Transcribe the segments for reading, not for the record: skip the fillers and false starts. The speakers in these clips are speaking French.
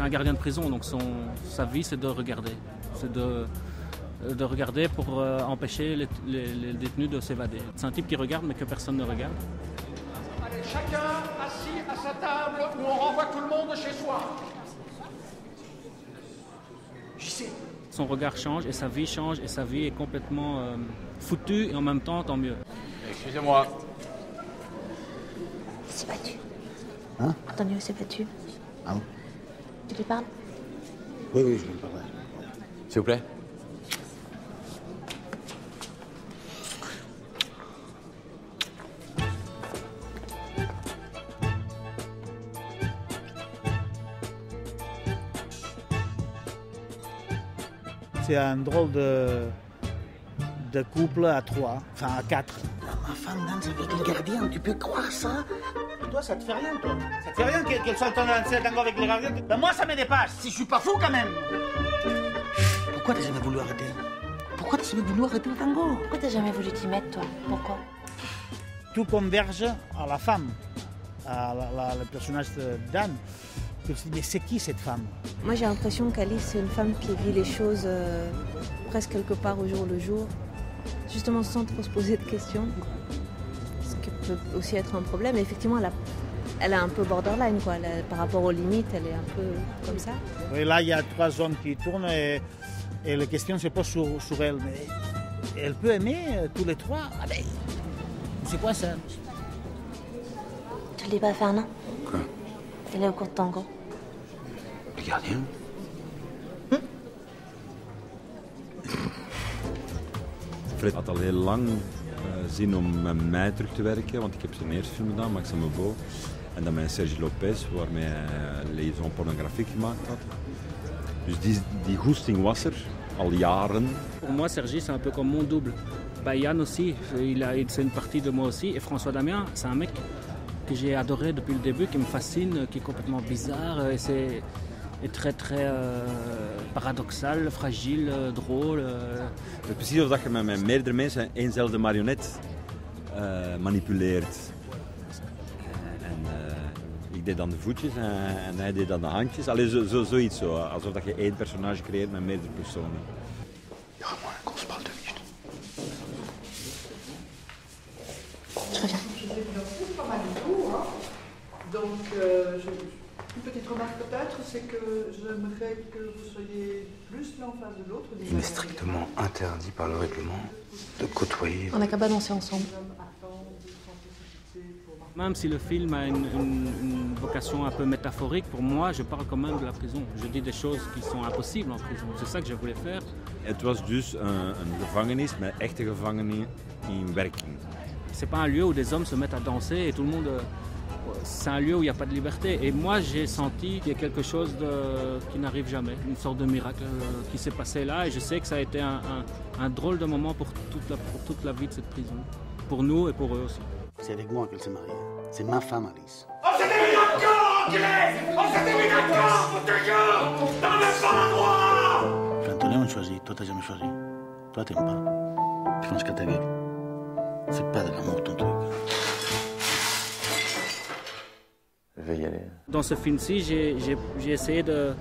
C'est un gardien de prison, donc sa vie c'est de regarder. C'est de regarder pour empêcher les détenus de s'évader. C'est un type qui regarde mais que personne ne regarde. Allez, chacun assis à sa table ou on renvoie tout le monde chez soi. J'y sais. Son regard change et sa vie est complètement foutue et en même temps tant mieux. Excusez-moi. Il s'est battu. Hein? Antonio s'est battu. Ah bon? Tu lui parles? Oui, je lui parlerai. S'il vous plaît. C'est un drôle de couple à 3, enfin à 4. Ma femme danse avec le gardien, tu peux croire ça? Toi, ça te fait rien, toi? Ça te fait rien qu'elle soit en train de danser le tango avec le gardien? Ben moi, ça me dépasse, si je suis pas fou quand même. Pourquoi t'as jamais voulu arrêter? Pourquoi t'as jamais voulu arrêter le tango? Pourquoi t'as jamais voulu t'y mettre, toi? Pourquoi? Tout converge à la femme, à le personnage d'Anne. Je me suis dit, mais c'est qui cette femme? Moi j'ai l'impression qu'Alice c'est une femme qui vit les choses presque quelque part au jour le jour, justement sans trop se poser de questions, ce qui peut aussi être un problème. Et effectivement elle a un peu borderline quoi, par rapport aux limites elle est un peu comme ça. Et là il y a 3 hommes qui tournent et la question se pose sur elle. Mais elle peut aimer tous les 3? Ah ben, c'est quoi ça? Tu le dis pas à Fernand? Quoi? Il est au cours de tango. Le gardien? Fred had al heel lang zin om met mij terug te werken, want ik heb zijn eerste film gedaan, Maxime Beau. En dan met Sergi Lopez, waarmee hij Liaison Pornographique gemaakt had. Dus die goesting was er, al jaren. Pour moi, Sergi, c'est un peu comme mon double. Yann aussi, c'est une partie de moi aussi. Et François Damien, c'est un mec que j'ai adoré depuis le début, qui me fascine, qui est complètement bizarre et très paradoxal, fragile, drôle. Het is precies alsof je met meerdere mensen éénzelfde marionet manipuleert. Ik deed dan de voetjes en hij deed dan de handjes. Allee, zoiets zo. Alsof dat je één personage creëert met meerdere personen. Il y aura moins qu'on se parle 2 minutes. Je reviens. Je sais bien plus pas mal du tout. Hein. Donc, une petite remarque peut-être, c'est que j'aimerais que vous soyez plus l'un en face de l'autre. Il m'est strictement interdit par le règlement de côtoyer. On n'a qu'à pas danser ensemble. Même si le film a une vocation un peu métaphorique, pour moi, je parle quand même de la prison. Je dis des choses qui sont impossibles en prison. C'est ça que je voulais faire. Het was dus een gevangenis met echte gevangenen in werking. C'est pas un lieu où des hommes se mettent à danser et tout le monde... C'est un lieu où il n'y a pas de liberté. Et moi, j'ai senti qu'il y a quelque chose qui n'arrive jamais. Une sorte de miracle qui s'est passé là. Et je sais que ça a été un drôle de moment pour toute la vie de cette prison. Pour nous et pour eux aussi. C'est avec moi qu'elle s'est mariée. C'est ma femme, Alice. On s'était mis d'accord, enculé! On s'était mis d'accord, pour toujours! Dans le bon endroit! Antonio on choisit, toi t'as jamais choisi. Toi t'aimes pas. Tu penses qu'à ta gueule. C'est pas de l'amour ton truc. Je vais y aller. Dans ce film-ci, j'ai essayé de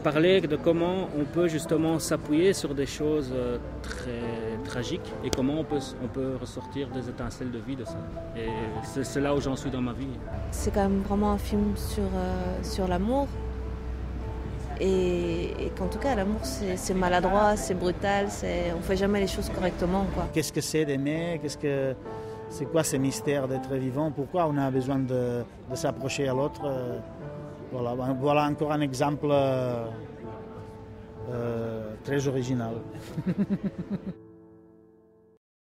parler de comment on peut justement s'appuyer sur des choses très tragiques et comment on peut ressortir des étincelles de vie de ça. Et c'est là où j'en suis dans ma vie. C'est quand même vraiment un film sur l'amour. Et qu'en tout cas, l'amour, c'est maladroit, c'est brutal, on fait jamais les choses correctement, quoi. Qu'est-ce que c'est d'aimer? C'est quoi ce mystère d'être vivant? Pourquoi on a besoin de s'approcher à l'autre? Voilà encore un exemple très original.